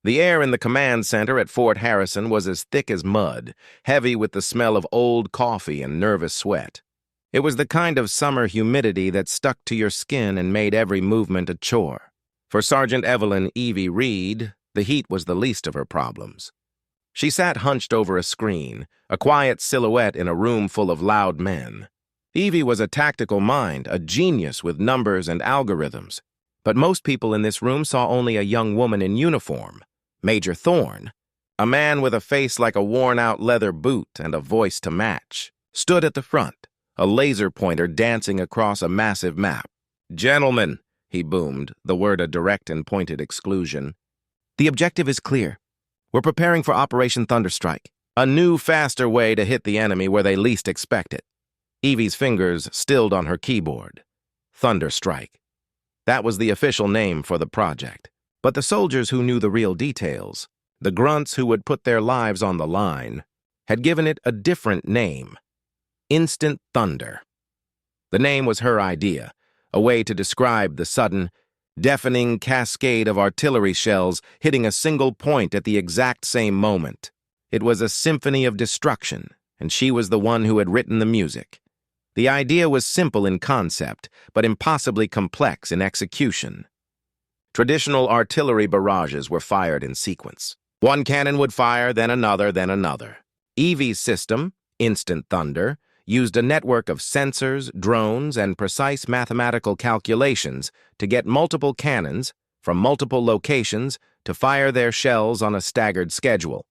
The air in the command center at Fort Harrison was as thick as mud, heavy with the smell of old coffee and nervous sweat. It was the kind of summer humidity that stuck to your skin and made every movement a chore. For Sergeant Evelyn Evie Reed, the heat was the least of her problems. She sat hunched over a screen, a quiet silhouette in a room full of loud men. Evie was a tactical mind, a genius with numbers and algorithms. But most people in this room saw only a young woman in uniform, Major Thorne, a man with a face like a worn-out leather boot and a voice to match, stood at the front, a laser pointer dancing across a massive map. "Gentlemen," he boomed, the word a direct and pointed exclusion. "The objective is clear. We're preparing for Operation Thunderstrike, a new, faster way to hit the enemy where they least expect it." Evie's fingers stilled on her keyboard. Thunderstrike. That was the official name for the project. But the soldiers who knew the real details, the grunts who would put their lives on the line, had given it a different name: Instant Thunder. The name was her idea, a way to describe the sudden, deafening cascade of artillery shells hitting a single point at the exact same moment. It was a symphony of destruction, and she was the one who had written the music. The idea was simple in concept, but impossibly complex in execution. Traditional artillery barrages were fired in sequence. One cannon would fire, then another, then another. Evie's system, Instant Thunder, used a network of sensors, drones, and precise mathematical calculations to get multiple cannons from multiple locations to fire their shells on a staggered schedule.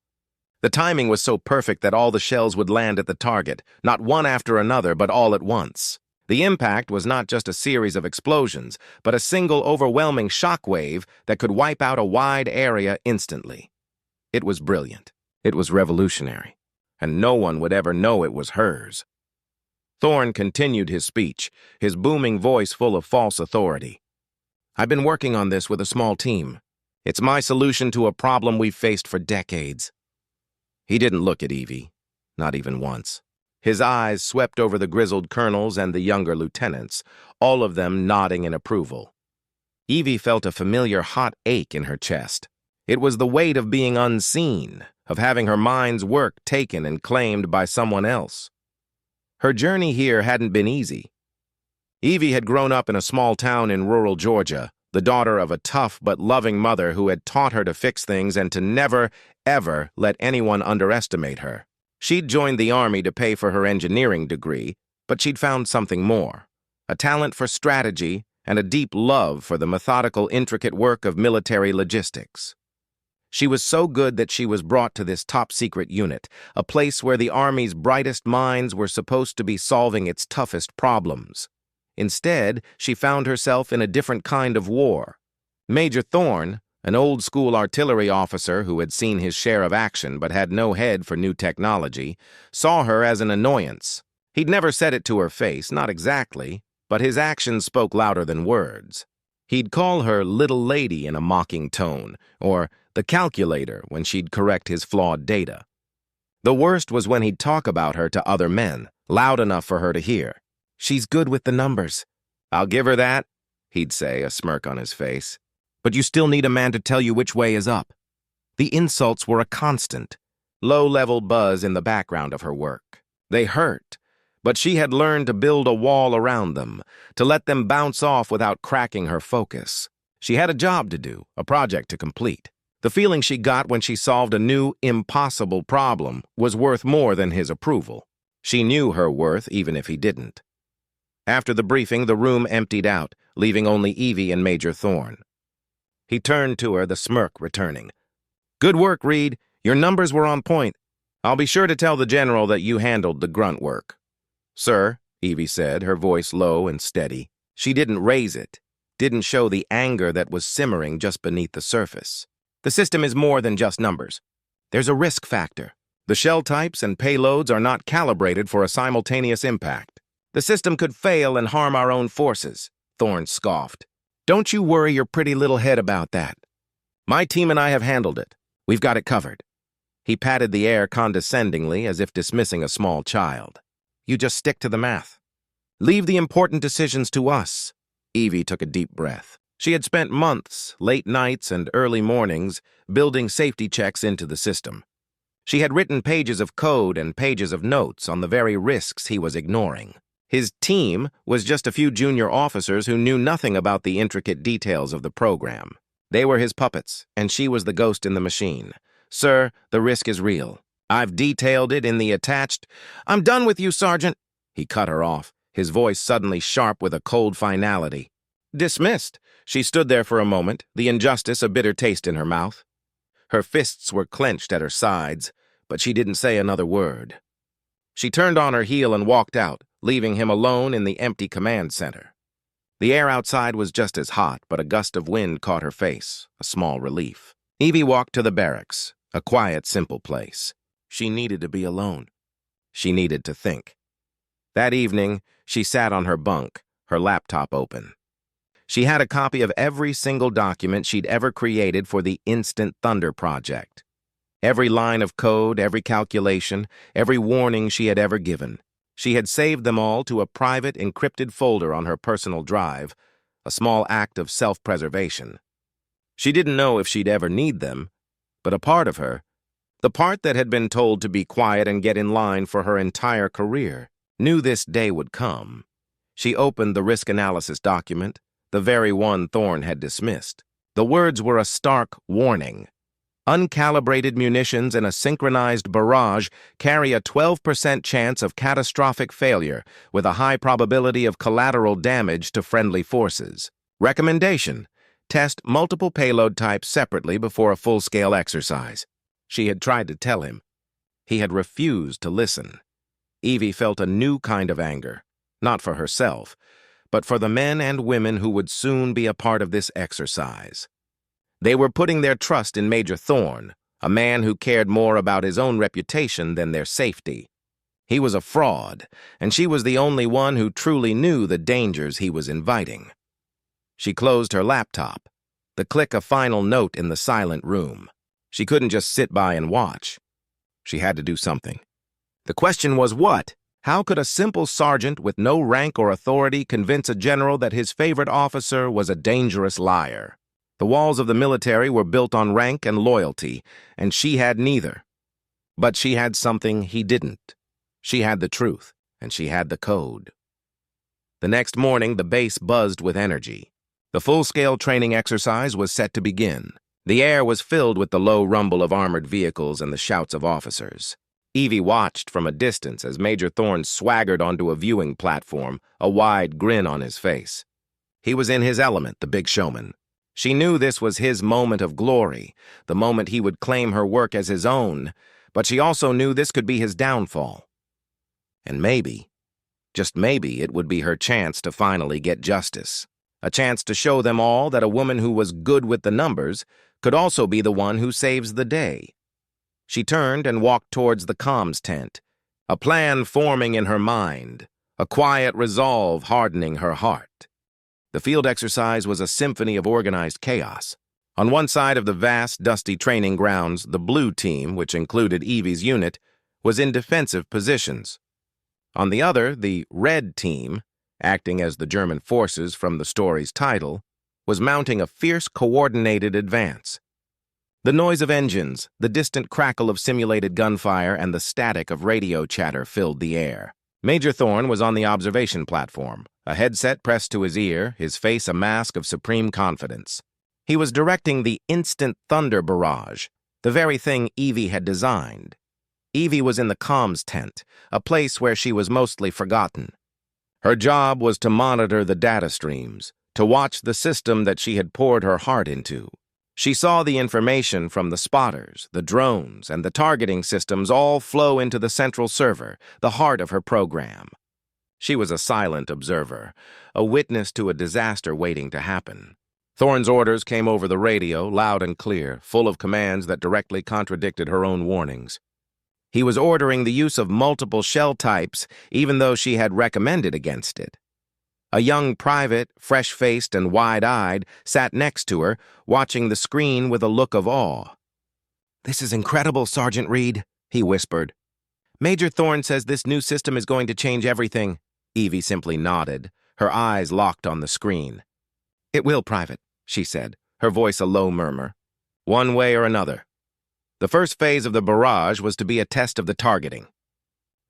The timing was so perfect that all the shells would land at the target, not one after another, but all at once. The impact was not just a series of explosions, but a single overwhelming shockwave that could wipe out a wide area instantly. It was brilliant. It was revolutionary. And no one would ever know it was hers. Thorne continued his speech, his booming voice full of false authority. "I've been working on this with a small team. It's my solution to a problem we've faced for decades." He didn't look at Evie, not even once. His eyes swept over the grizzled colonels and the younger lieutenants, all of them nodding in approval. Evie felt a familiar hot ache in her chest. It was the weight of being unseen, of having her mind's work taken and claimed by someone else. Her journey here hadn't been easy. Evie had grown up in a small town in rural Georgia, the daughter of a tough but loving mother who had taught her to fix things and to never, ever let anyone underestimate her. She'd joined the Army to pay for her engineering degree, but she'd found something more: a talent for strategy and a deep love for the methodical, intricate work of military logistics. She was so good that she was brought to this top-secret unit, a place where the Army's brightest minds were supposed to be solving its toughest problems. Instead, she found herself in a different kind of war. Major Thorne, an old-school artillery officer who had seen his share of action but had no head for new technology, saw her as an annoyance. He'd never said it to her face, not exactly, but his actions spoke louder than words. He'd call her "little lady" in a mocking tone, or "the calculator" when she'd correct his flawed data. The worst was when he'd talk about her to other men, loud enough for her to hear. "She's good with the numbers." "I'll give her that," he'd say, a smirk on his face. "But you still need a man to tell you which way is up." The insults were a constant, low-level buzz in the background of her work. They hurt, but she had learned to build a wall around them, to let them bounce off without cracking her focus. She had a job to do, a project to complete. The feeling she got when she solved a new, impossible problem was worth more than his approval. She knew her worth even if he didn't. After the briefing, the room emptied out, leaving only Evie and Major Thorne. He turned to her, the smirk returning. "Good work, Reed. Your numbers were on point. I'll be sure to tell the general that you handled the grunt work." "Sir," Evie said, her voice low and steady. She didn't raise it, didn't show the anger that was simmering just beneath the surface. "The system is more than just numbers. There's a risk factor. The shell types and payloads are not calibrated for a simultaneous impact. The system could fail and harm our own forces," Thorne scoffed. "Don't you worry your pretty little head about that. My team and I have handled it. We've got it covered." He patted the air condescendingly as if dismissing a small child. "You just stick to the math. Leave the important decisions to us." Evie took a deep breath. She had spent months, late nights and early mornings, building safety checks into the system. She had written pages of code and pages of notes on the very risks he was ignoring. His team was just a few junior officers who knew nothing about the intricate details of the program. They were his puppets, and she was the ghost in the machine. "Sir, the risk is real. I've detailed it in the attached—" "I'm done with you, Sergeant." He cut her off, his voice suddenly sharp with a cold finality. "Dismissed." She stood there for a moment, the injustice a bitter taste in her mouth. Her fists were clenched at her sides, but she didn't say another word. She turned on her heel and walked out, leaving him alone in the empty command center. The air outside was just as hot, but a gust of wind caught her face, a small relief. Evie walked to the barracks, a quiet, simple place. She needed to be alone. She needed to think. That evening, she sat on her bunk, her laptop open. She had a copy of every single document she'd ever created for the Instant Thunder project. Every line of code, every calculation, every warning she had ever given. She had saved them all to a private, encrypted folder on her personal drive, a small act of self-preservation. She didn't know if she'd ever need them, but a part of her, the part that had been told to be quiet and get in line for her entire career, knew this day would come. She opened the risk analysis document, the very one Thorne had dismissed. The words were a stark warning. Uncalibrated munitions in a synchronized barrage carry a 12% chance of catastrophic failure with a high probability of collateral damage to friendly forces. Recommendation: test multiple payload types separately before a full-scale exercise. She had tried to tell him. He had refused to listen. Evie felt a new kind of anger, not for herself, but for the men and women who would soon be a part of this exercise. They were putting their trust in Major Thorne, a man who cared more about his own reputation than their safety. He was a fraud, and she was the only one who truly knew the dangers he was inviting. She closed her laptop, the click a final note in the silent room. She couldn't just sit by and watch. She had to do something. The question was what? How could a simple sergeant with no rank or authority convince a general that his favorite officer was a dangerous liar? The walls of the military were built on rank and loyalty, and she had neither. But she had something he didn't. She had the truth, and she had the code. The next morning, the base buzzed with energy. The full-scale training exercise was set to begin. The air was filled with the low rumble of armored vehicles and the shouts of officers. Evie watched from a distance as Major Thorne swaggered onto a viewing platform, a wide grin on his face. He was in his element, the big showman. She knew this was his moment of glory, the moment he would claim her work as his own, but she also knew this could be his downfall. And maybe, just maybe, it would be her chance to finally get justice. A chance to show them all that a woman who was good with the numbers could also be the one who saves the day. She turned and walked towards the comms tent, a plan forming in her mind, a quiet resolve hardening her heart. The field exercise was a symphony of organized chaos. On one side of the vast, dusty training grounds, the blue team, which included Evie's unit, was in defensive positions. On the other, the red team, acting as the German forces from the story's title, was mounting a fierce, coordinated advance. The noise of engines, the distant crackle of simulated gunfire, and the static of radio chatter filled the air. Major Thorne was on the observation platform, a headset pressed to his ear, his face a mask of supreme confidence. He was directing the Instant Thunder Barrage, the very thing Evie had designed. Evie was in the comms tent, a place where she was mostly forgotten. Her job was to monitor the data streams, to watch the system that she had poured her heart into. She saw the information from the spotters, the drones, and the targeting systems all flow into the central server, the heart of her program. She was a silent observer, a witness to a disaster waiting to happen. Thorne's orders came over the radio, loud and clear, full of commands that directly contradicted her own warnings. He was ordering the use of multiple shell types, even though she had recommended against it. A young private, fresh-faced and wide-eyed, sat next to her, watching the screen with a look of awe. "This is incredible, Sergeant Reed," he whispered. "Major Thorne says this new system is going to change everything." Evie simply nodded, her eyes locked on the screen. "It will, Private," she said, her voice a low murmur. "One way or another." The first phase of the barrage was to be a test of the targeting.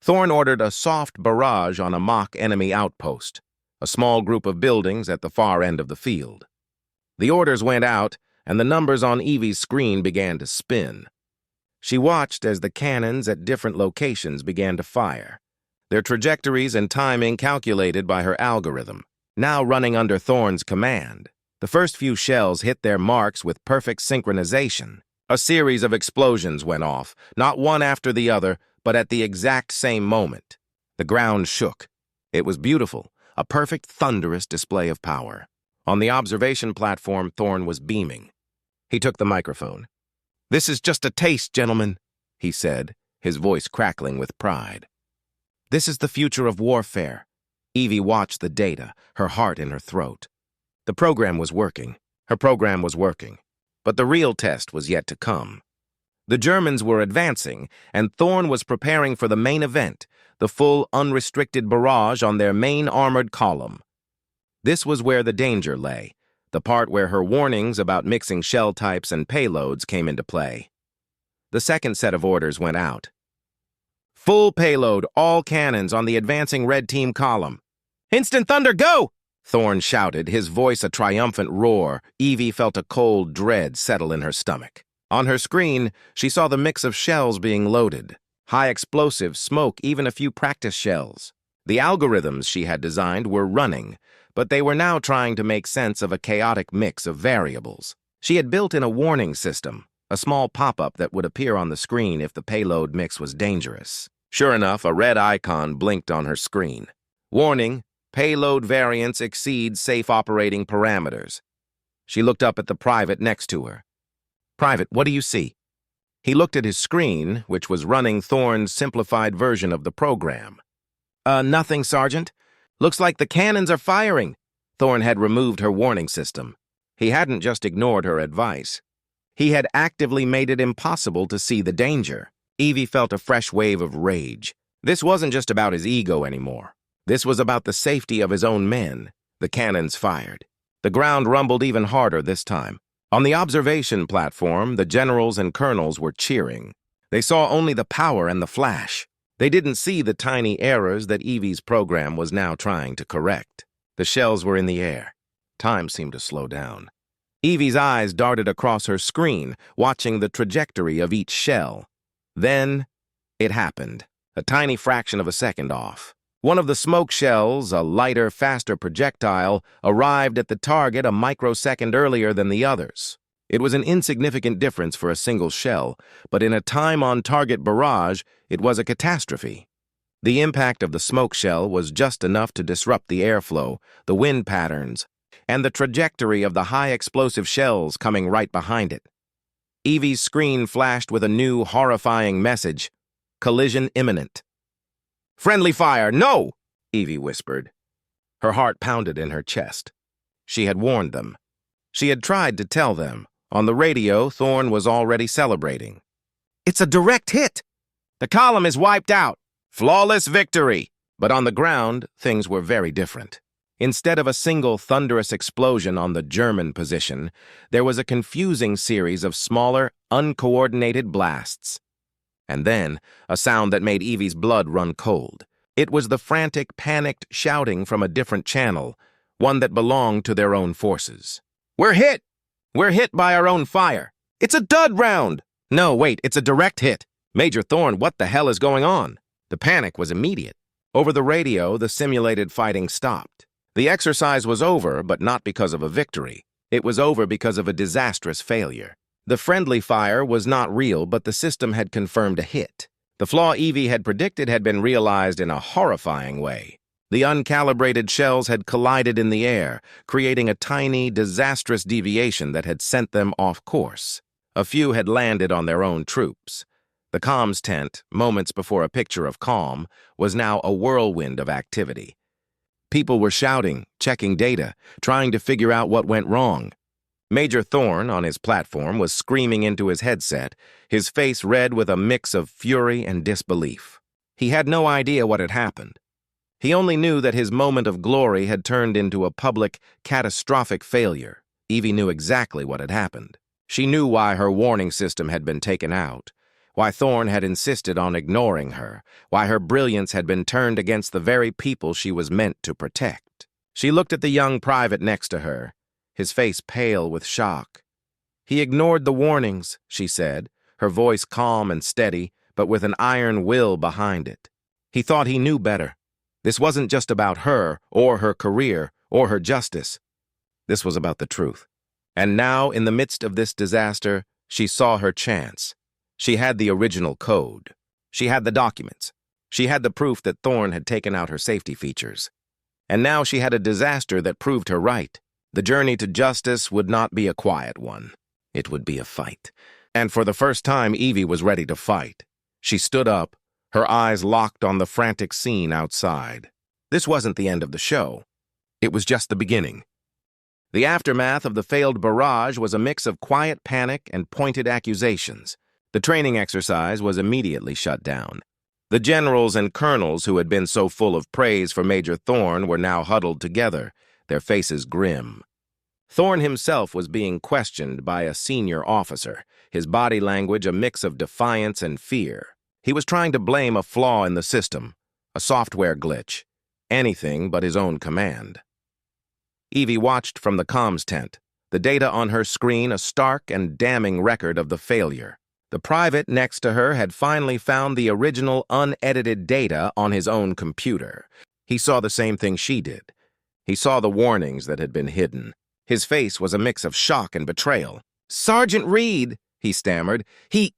Thorne ordered a soft barrage on a mock enemy outpost, a small group of buildings at the far end of the field. The orders went out, and the numbers on Evie's screen began to spin. She watched as the cannons at different locations began to fire, their trajectories and timing calculated by her algorithm, now running under Thorne's command. The first few shells hit their marks with perfect synchronization. A series of explosions went off, not one after the other, but at the exact same moment. The ground shook. It was beautiful, a perfect thunderous display of power. On the observation platform, Thorne was beaming. He took the microphone. "This is just a taste, gentlemen," he said, his voice crackling with pride. "This is the future of warfare." Evie watched the data, her heart in her throat. The program was working. Her program was working. But the real test was yet to come. The Germans were advancing, and Thorne was preparing for the main event, the full, unrestricted barrage on their main armored column. This was where the danger lay, the part where her warnings about mixing shell types and payloads came into play. The second set of orders went out. "Full payload, all cannons on the advancing red team column." "Instant thunder, go!" Thorne shouted, his voice a triumphant roar. Evie felt a cold dread settle in her stomach. On her screen, she saw the mix of shells being loaded. High explosive, smoke, even a few practice shells. The algorithms she had designed were running, but they were now trying to make sense of a chaotic mix of variables. She had built in a warning system, a small pop-up that would appear on the screen if the payload mix was dangerous. Sure enough, a red icon blinked on her screen. "Warning, payload variance exceeds safe operating parameters." She looked up at the private next to her. "Private, what do you see?" He looked at his screen, which was running Thorne's simplified version of the program. Nothing, Sergeant. Looks like the cannons are firing." Thorne had removed her warning system. He hadn't just ignored her advice. He had actively made it impossible to see the danger. Evie felt a fresh wave of rage. This wasn't just about his ego anymore. This was about the safety of his own men. The cannons fired. The ground rumbled even harder this time. On the observation platform, the generals and colonels were cheering. They saw only the power and the flash. They didn't see the tiny errors that Evie's program was now trying to correct. The shells were in the air. Time seemed to slow down. Evie's eyes darted across her screen, watching the trajectory of each shell. Then, it happened, a tiny fraction of a second off. One of the smoke shells, a lighter, faster projectile, arrived at the target a microsecond earlier than the others. It was an insignificant difference for a single shell, but in a time-on-target barrage, it was a catastrophe. The impact of the smoke shell was just enough to disrupt the airflow, the wind patterns, and the trajectory of the high-explosive shells coming right behind it. Evie's screen flashed with a new, horrifying message: "Collision imminent." "Friendly fire, no!" Evie whispered. Her heart pounded in her chest. She had warned them. She had tried to tell them. On the radio, Thorne was already celebrating. "It's a direct hit! The column is wiped out! Flawless victory!" But on the ground, things were very different. Instead of a single thunderous explosion on the German position, there was a confusing series of smaller, uncoordinated blasts. And then, a sound that made Evie's blood run cold. It was the frantic, panicked shouting from a different channel, one that belonged to their own forces. "We're hit! We're hit by our own fire! It's a dud round!" "No, wait, it's a direct hit! Major Thorne, what the hell is going on?" The panic was immediate. Over the radio, the simulated fighting stopped. The exercise was over, but not because of a victory. It was over because of a disastrous failure. The friendly fire was not real, but the system had confirmed a hit. The flaw Evie had predicted had been realized in a horrifying way. The uncalibrated shells had collided in the air, creating a tiny, disastrous deviation that had sent them off course. A few had landed on their own troops. The comms tent, moments before a picture of calm, was now a whirlwind of activity. People were shouting, checking data, trying to figure out what went wrong. Major Thorne, on his platform, was screaming into his headset, his face red with a mix of fury and disbelief. He had no idea what had happened. He only knew that his moment of glory had turned into a public, catastrophic failure. Evie knew exactly what had happened. She knew why her warning system had been taken out, why Thorne had insisted on ignoring her, why her brilliance had been turned against the very people she was meant to protect. She looked at the young private next to her, his face pale with shock. "He ignored the warnings," she said, her voice calm and steady, but with an iron will behind it. He thought he knew better. This wasn't just about her, or her career, or her justice. This was about the truth. And now, in the midst of this disaster, she saw her chance. She had the original code. She had the documents. She had the proof that Thorne had taken out her safety features. And now she had a disaster that proved her right. The journey to justice would not be a quiet one. It would be a fight. And for the first time, Evie was ready to fight. She stood up, her eyes locked on the frantic scene outside. This wasn't the end of the show. It was just the beginning. The aftermath of the failed barrage was a mix of quiet panic and pointed accusations. The training exercise was immediately shut down. The generals and colonels who had been so full of praise for Major Thorne were now huddled together, their faces grim. Thorne himself was being questioned by a senior officer, his body language a mix of defiance and fear. He was trying to blame a flaw in the system, a software glitch, anything but his own command. Evie watched from the comms tent, the data on her screen a stark and damning record of the failure. The private next to her had finally found the original unedited data on his own computer. He saw the same thing she did. He saw the warnings that had been hidden. His face was a mix of shock and betrayal. "Sergeant Reed," he stammered. He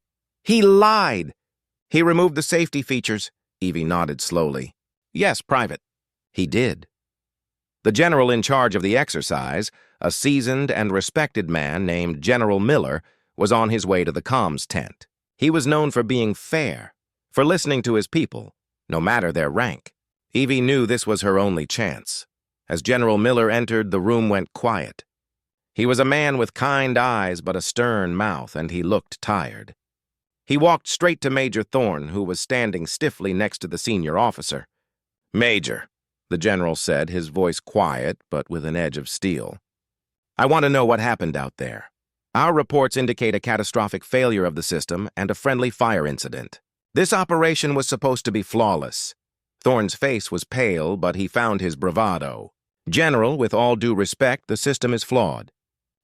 lied. "He removed the safety features." Evie nodded slowly. "Yes, Private." He did. The general in charge of the exercise, a seasoned and respected man named General Miller, was on his way to the comms tent. He was known for being fair, for listening to his people, no matter their rank. Evie knew this was her only chance. As General Miller entered, the room went quiet. He was a man with kind eyes but a stern mouth, and he looked tired. He walked straight to Major Thorne, who was standing stiffly next to the senior officer. "Major," the general said, his voice quiet but with an edge of steel. "I want to know what happened out there. Our reports indicate a catastrophic failure of the system and a friendly fire incident. This operation was supposed to be flawless." Thorne's face was pale, but he found his bravado. "General, with all due respect, the system is flawed.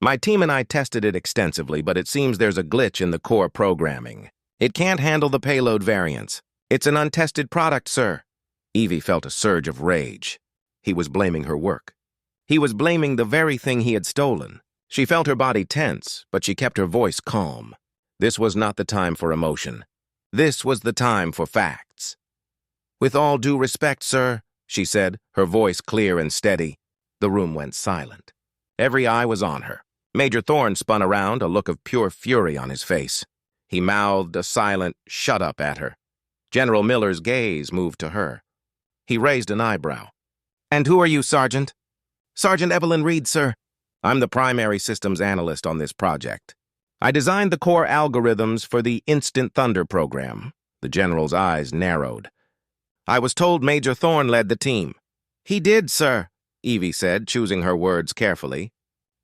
My team and I tested it extensively, but it seems there's a glitch in the core programming. It can't handle the payload variants. It's an untested product, sir." Evie felt a surge of rage. He was blaming her work. He was blaming the very thing he had stolen. She felt her body tense, but she kept her voice calm. This was not the time for emotion. This was the time for facts. "With all due respect, sir," she said, her voice clear and steady. The room went silent. Every eye was on her. Major Thorne spun around, a look of pure fury on his face. He mouthed a silent "shut up" at her. General Miller's gaze moved to her. He raised an eyebrow. "And who are you, Sergeant?" "Sergeant Evelyn Reed, sir. I'm the primary systems analyst on this project. I designed the core algorithms for the Instant Thunder program." The general's eyes narrowed. "I was told Major Thorne led the team." "He did, sir," Evie said, choosing her words carefully.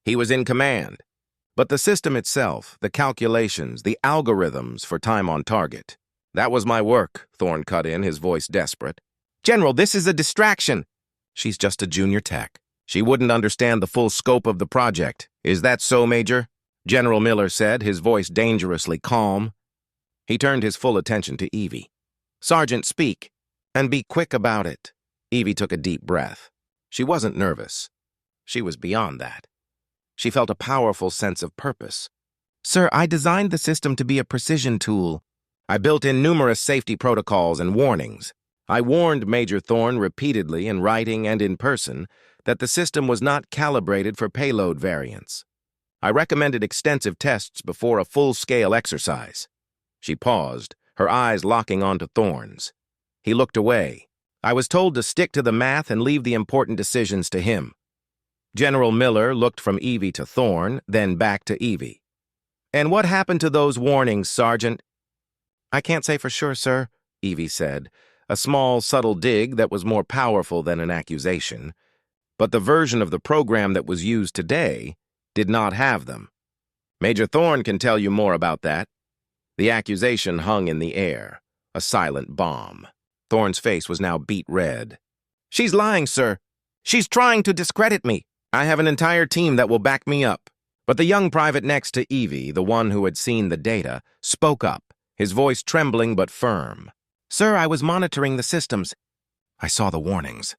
"He was in command. But the system itself, the calculations, the algorithms for time on target. That was my work," Thorne cut in, his voice desperate. "General, this is a distraction." "She's just a junior tech. She wouldn't understand the full scope of the project. Is that so, Major?" General Miller said, his voice dangerously calm. He turned his full attention to Evie. "Sergeant, speak. And be quick about it." Evie took a deep breath. She wasn't nervous. She was beyond that. She felt a powerful sense of purpose. "Sir, I designed the system to be a precision tool. I built in numerous safety protocols and warnings. I warned Major Thorne repeatedly in writing and in person that the system was not calibrated for payload variants. I recommended extensive tests before a full-scale exercise." She paused, her eyes locking onto Thorne's. He looked away. "I was told to stick to the math and leave the important decisions to him." General Miller looked from Evie to Thorne, then back to Evie. "And what happened to those warnings, Sergeant?" "I can't say for sure, sir," Evie said. a small, subtle dig that was more powerful than an accusation. But the version of the program that was used today did not have them. Major Thorne can tell you more about that. The accusation hung in the air, a silent bomb. Thorne's face was now beet red. "She's lying, sir. She's trying to discredit me. I have an entire team that will back me up." But the young private next to Evie, the one who had seen the data, spoke up, his voice trembling but firm. "Sir, I was monitoring the systems. I saw the warnings."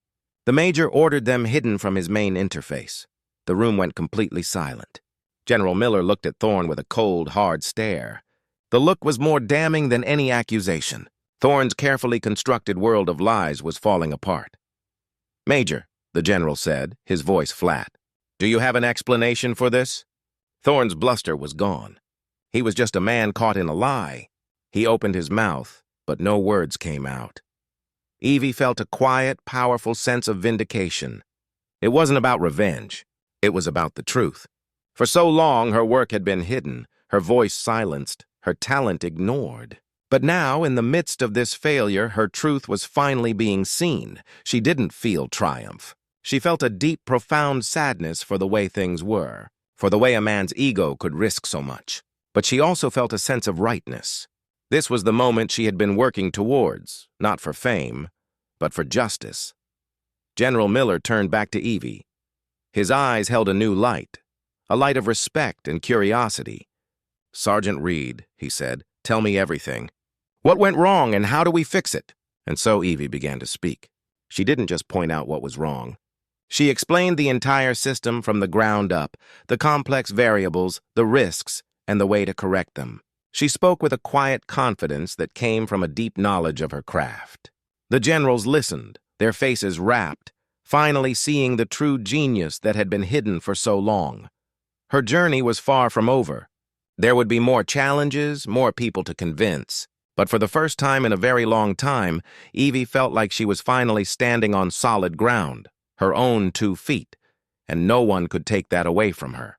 The major ordered them hidden from his main interface. The room went completely silent. General Miller looked at Thorne with a cold, hard stare. The look was more damning than any accusation. Thorne's carefully constructed world of lies was falling apart. "Major," the general said, his voice flat, "do you have an explanation for this?" Thorne's bluster was gone. He was just a man caught in a lie. He opened his mouth, but no words came out. Evie felt a quiet, powerful sense of vindication. It wasn't about revenge. It was about the truth. For so long, her work had been hidden, her voice silenced, her talent ignored. But now, in the midst of this failure, her truth was finally being seen. She didn't feel triumph. She felt a deep, profound sadness for the way things were, for the way a man's ego could risk so much. But she also felt a sense of rightness. This was the moment she had been working towards, not for fame, but for justice. General Miller turned back to Evie. His eyes held a new light, a light of respect and curiosity. "Sergeant Reed," he said, "tell me everything. What went wrong and how do we fix it?" And so Evie began to speak. She didn't just point out what was wrong. She explained the entire system from the ground up, the complex variables, the risks, and the way to correct them. She spoke with a quiet confidence that came from a deep knowledge of her craft. The generals listened, their faces rapt, finally seeing the true genius that had been hidden for so long. Her journey was far from over. There would be more challenges, more people to convince. But for the first time in a very long time, Evie felt like she was finally standing on solid ground, her own 2 feet, and no one could take that away from her.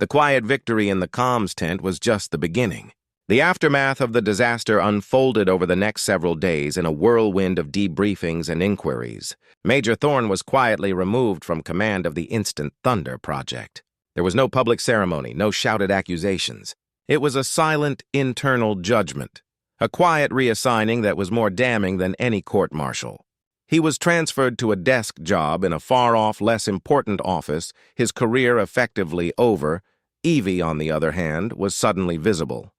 The quiet victory in the comms tent was just the beginning. The aftermath of the disaster unfolded over the next several days in a whirlwind of debriefings and inquiries. Major Thorne was quietly removed from command of the Instant Thunder project. There was no public ceremony, no shouted accusations. It was a silent, internal judgment, a quiet reassigning that was more damning than any court-martial. He was transferred to a desk job in a far-off, less important office, his career effectively over. Evie, on the other hand, was suddenly visible.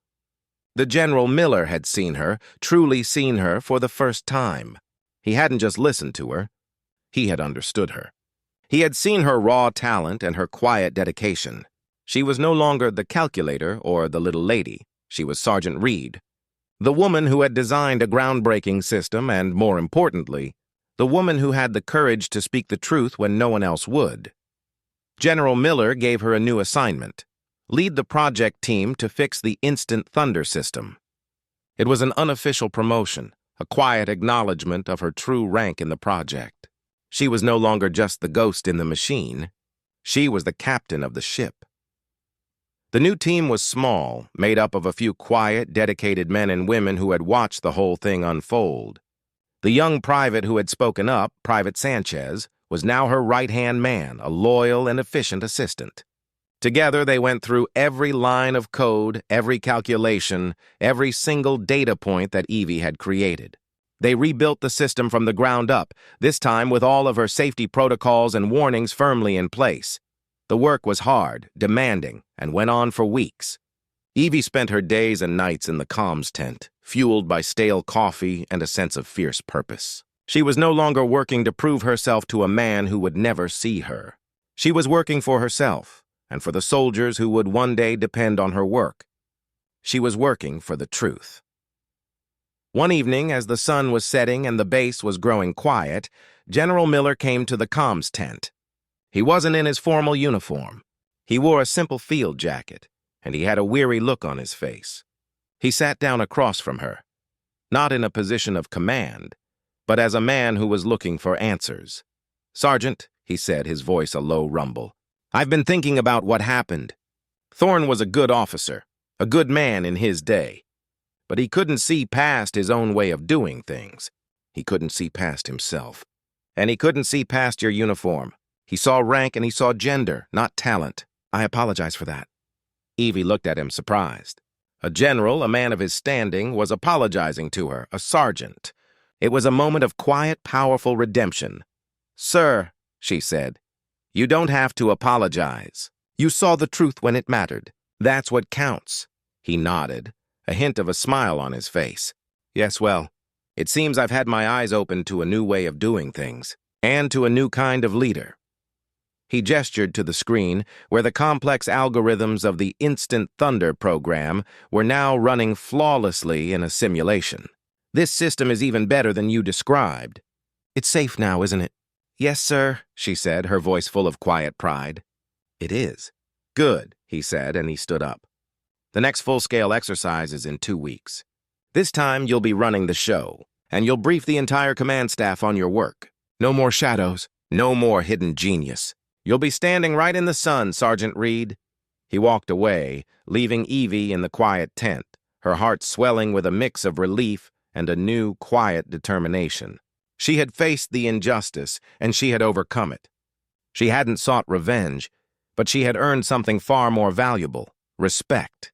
The General Miller had seen her, truly seen her, for the first time. He hadn't just listened to her. He had understood her. He had seen her raw talent and her quiet dedication. She was no longer the calculator or the little lady. She was Sergeant Reed, the woman who had designed a groundbreaking system and, more importantly, the woman who had the courage to speak the truth when no one else would. General Miller gave her a new assignment: lead the project team to fix the Instant Thunder system. It was an unofficial promotion, a quiet acknowledgement of her true rank in the project. She was no longer just the ghost in the machine. She was the captain of the ship. The new team was small, made up of a few quiet, dedicated men and women who had watched the whole thing unfold. The young private who had spoken up, Private Sanchez, was now her right-hand man, a loyal and efficient assistant. Together, they went through every line of code, every calculation, every single data point that Evie had created. They rebuilt the system from the ground up, this time with all of her safety protocols and warnings firmly in place. The work was hard, demanding, and went on for weeks. Evie spent her days and nights in the comms tent, fueled by stale coffee and a sense of fierce purpose. She was no longer working to prove herself to a man who would never see her. She was working for herself, and for the soldiers who would one day depend on her work. She was working for the truth. One evening, as the sun was setting and the base was growing quiet, General Miller came to the comms tent. He wasn't in his formal uniform. He wore a simple field jacket, and he had a weary look on his face. He sat down across from her, not in a position of command, but as a man who was looking for answers. "Sergeant," he said, his voice a low rumble, "I've been thinking about what happened. Thorne was a good officer, a good man in his day, but he couldn't see past his own way of doing things. He couldn't see past himself. And he couldn't see past your uniform. He saw rank and he saw gender, not talent. I apologize for that. Evie looked at him, surprised. A general, a man of his standing, was apologizing to her, a sergeant. It was a moment of quiet, powerful redemption. "Sir," she said, "you don't have to apologize. You saw the truth when it mattered. That's what counts." He nodded, a hint of a smile on his face. "Yes, well, it seems I've had my eyes opened to a new way of doing things, and to a new kind of leader." He gestured to the screen, where the complex algorithms of the Instant Thunder program were now running flawlessly in a simulation. "This system is even better than you described. It's safe now, isn't it?" "Yes, sir," she said, her voice full of quiet pride. "It is." "Good," he said, and he stood up. "The next full-scale exercise is in 2 weeks. This time you'll be running the show, and you'll brief the entire command staff on your work. No more shadows, no more hidden genius. You'll be standing right in the sun, Sergeant Reed." He walked away, leaving Evie in the quiet tent, her heart swelling with a mix of relief and a new, quiet determination. She had faced the injustice, and she had overcome it. She hadn't sought revenge, but she had earned something far more valuable: respect.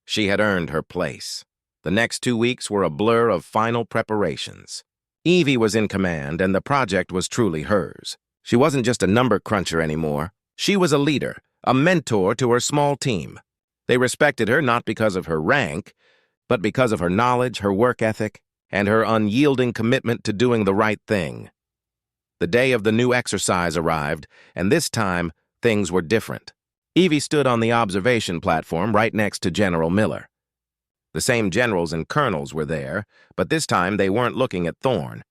She had earned her place. The next 2 weeks were a blur of final preparations. Evie was in command, and the project was truly hers. She wasn't just a number cruncher anymore. She was a leader, a mentor to her small team. They respected her not because of her rank, but because of her knowledge, her work ethic, and her unyielding commitment to doing the right thing. The day of the new exercise arrived, and this time, things were different. Evie stood on the observation platform right next to General Miller. The same generals and colonels were there, but this time they weren't looking at Thorne.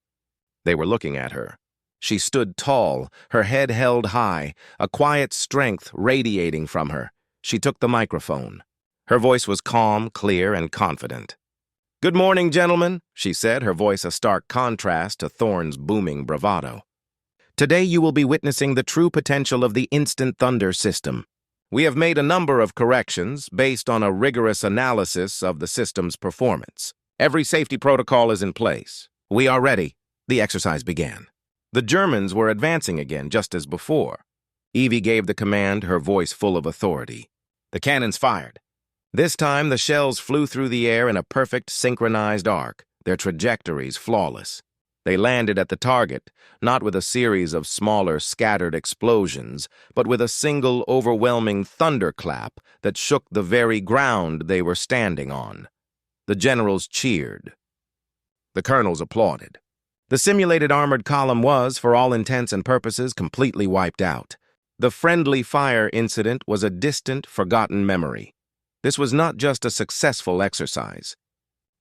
They were looking at her. She stood tall, her head held high, a quiet strength radiating from her. She took the microphone. Her voice was calm, clear, and confident. "Good morning, gentlemen," she said, her voice a stark contrast to Thorne's booming bravado. "Today you will be witnessing the true potential of the Instant Thunder system. We have made a number of corrections based on a rigorous analysis of the system's performance. Every safety protocol is in place. We are ready." The exercise began. The Germans were advancing again, just as before. Evie gave the command, her voice full of authority. The cannons fired. This time, the shells flew through the air in a perfect, synchronized arc, their trajectories flawless. They landed at the target, not with a series of smaller, scattered explosions, but with a single, overwhelming thunderclap that shook the very ground they were standing on. The generals cheered. The colonels applauded. The simulated armored column was, for all intents and purposes, completely wiped out. The friendly fire incident was a distant, forgotten memory. This was not just a successful exercise.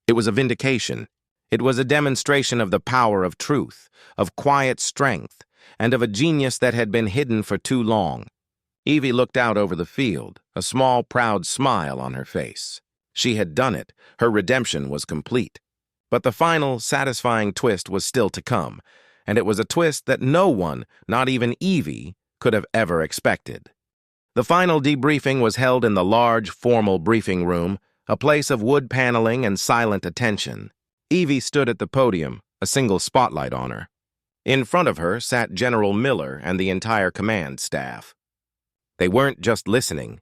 It was a vindication. It was a demonstration of the power of truth, of quiet strength, and of a genius that had been hidden for too long. Evie looked out over the field, a small, proud smile on her face. She had done it. Her redemption was complete. But the final, satisfying twist was still to come, and it was a twist that no one, not even Evie, could have ever expected. The final debriefing was held in the large, formal briefing room, a place of wood paneling and silent attention. Evie stood at the podium, a single spotlight on her. In front of her sat General Miller and the entire command staff. They weren't just listening.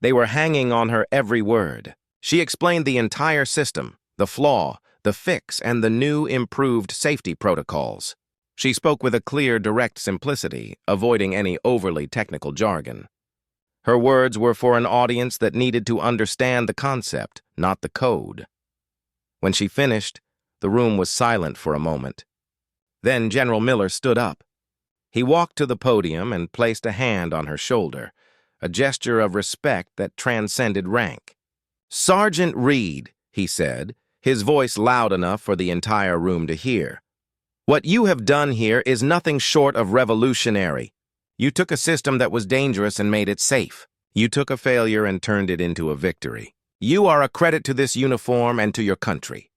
They were hanging on her every word. She explained the entire system, the flaw, the fix, and the new, improved safety protocols. She spoke with a clear, direct simplicity, avoiding any overly technical jargon. Her words were for an audience that needed to understand the concept, not the code. When she finished, the room was silent for a moment. Then General Miller stood up. He walked to the podium and placed a hand on her shoulder, a gesture of respect that transcended rank. "Sergeant Reed," he said, his voice loud enough for the entire room to hear. "What you have done here is nothing short of revolutionary. You took a system that was dangerous and made it safe. You took a failure and turned it into a victory. You are a credit to this uniform and to your country."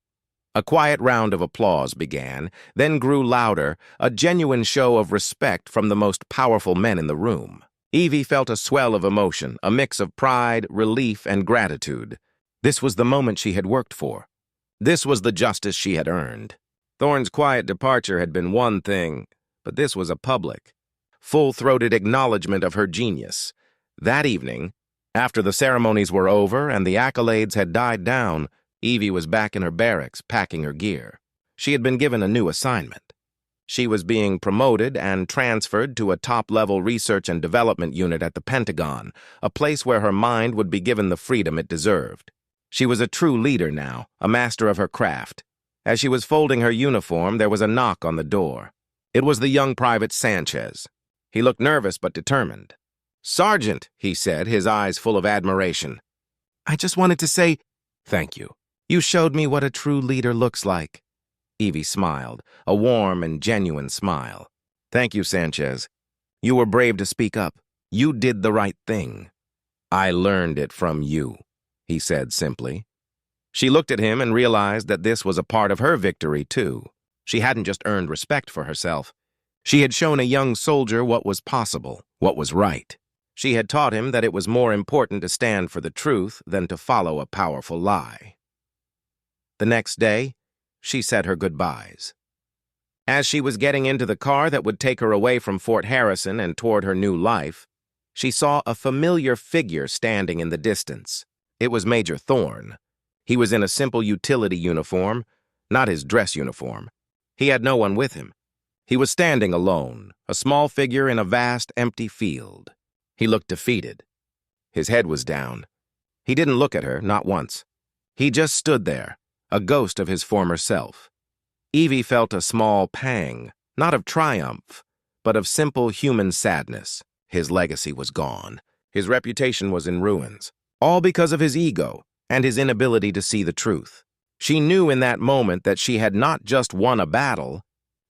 A quiet round of applause began, then grew louder, a genuine show of respect from the most powerful men in the room. Evie felt a swell of emotion, a mix of pride, relief, and gratitude. This was the moment she had worked for. This was the justice she had earned. Thorne's quiet departure had been one thing, but this was a public, full-throated acknowledgement of her genius. That evening, after the ceremonies were over and the accolades had died down, Evie was back in her barracks, packing her gear. She had been given a new assignment. She was being promoted and transferred to a top-level research and development unit at the Pentagon, a place where her mind would be given the freedom it deserved. She was a true leader now, a master of her craft. As she was folding her uniform, there was a knock on the door. It was the young Private Sanchez. He looked nervous but determined. "Sergeant," he said, his eyes full of admiration. "I just wanted to say, thank you. You showed me what a true leader looks like." Evie smiled, a warm and genuine smile. "Thank you, Sanchez. You were brave to speak up. You did the right thing." "I learned it from you," he said simply. She looked at him and realized that this was a part of her victory, too. She hadn't just earned respect for herself. She had shown a young soldier what was possible, what was right. She had taught him that it was more important to stand for the truth than to follow a powerful lie. The next day, she said her goodbyes. As she was getting into the car that would take her away from Fort Harrison and toward her new life, she saw a familiar figure standing in the distance. It was Major Thorne. He was in a simple utility uniform, not his dress uniform. He had no one with him. He was standing alone, a small figure in a vast, empty field. He looked defeated. His head was down. He didn't look at her, not once. He just stood there, a ghost of his former self. Evie felt a small pang, not of triumph, but of simple human sadness. His legacy was gone. His reputation was in ruins, all because of his ego and his inability to see the truth. She knew in that moment that she had not just won a battle,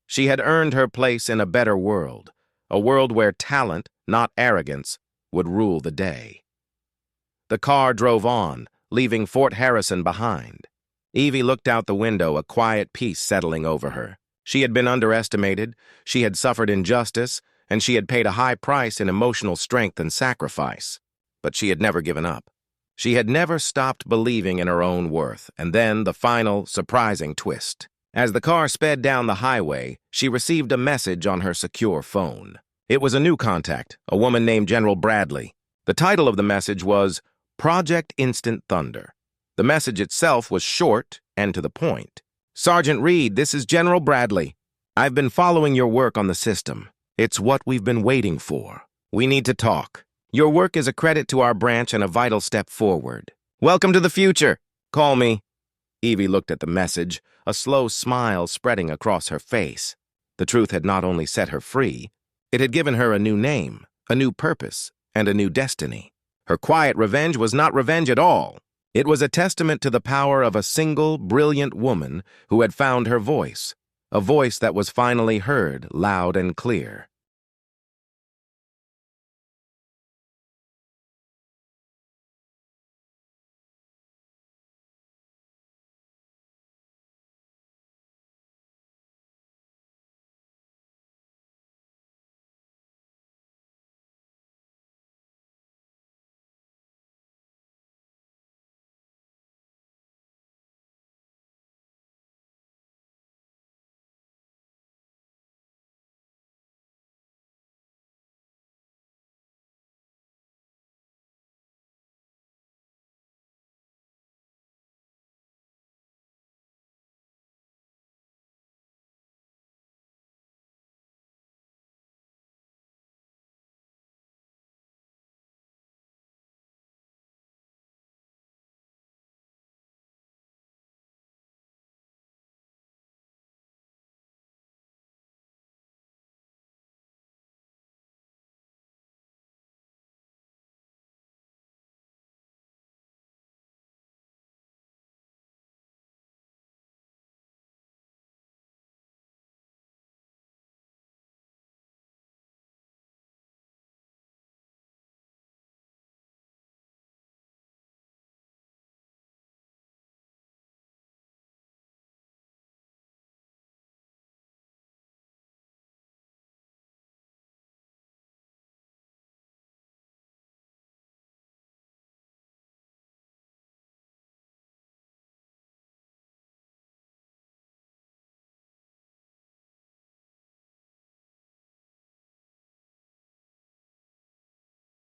she had earned her place in a better world, a world where talent, not arrogance, would rule the day. The car drove on, leaving Fort Harrison behind. Evie looked out the window, a quiet peace settling over her. She had been underestimated, she had suffered injustice, and she had paid a high price in emotional strength and sacrifice. But she had never given up. She had never stopped believing in her own worth, and then the final, surprising twist. As the car sped down the highway, she received a message on her secure phone. It was a new contact, a woman named General Bradley. The title of the message was Project Instant Thunder. The message itself was short and to the point. "Sergeant Reed, this is General Bradley. I've been following your work on the system. It's what we've been waiting for. We need to talk. Your work is a credit to our branch and a vital step forward. Welcome to the future. Call me." Evie looked at the message, a slow smile spreading across her face. The truth had not only set her free, it had given her a new name, a new purpose, and a new destiny. Her quiet revenge was not revenge at all. It was a testament to the power of a single, brilliant woman who had found her voice, a voice that was finally heard loud and clear.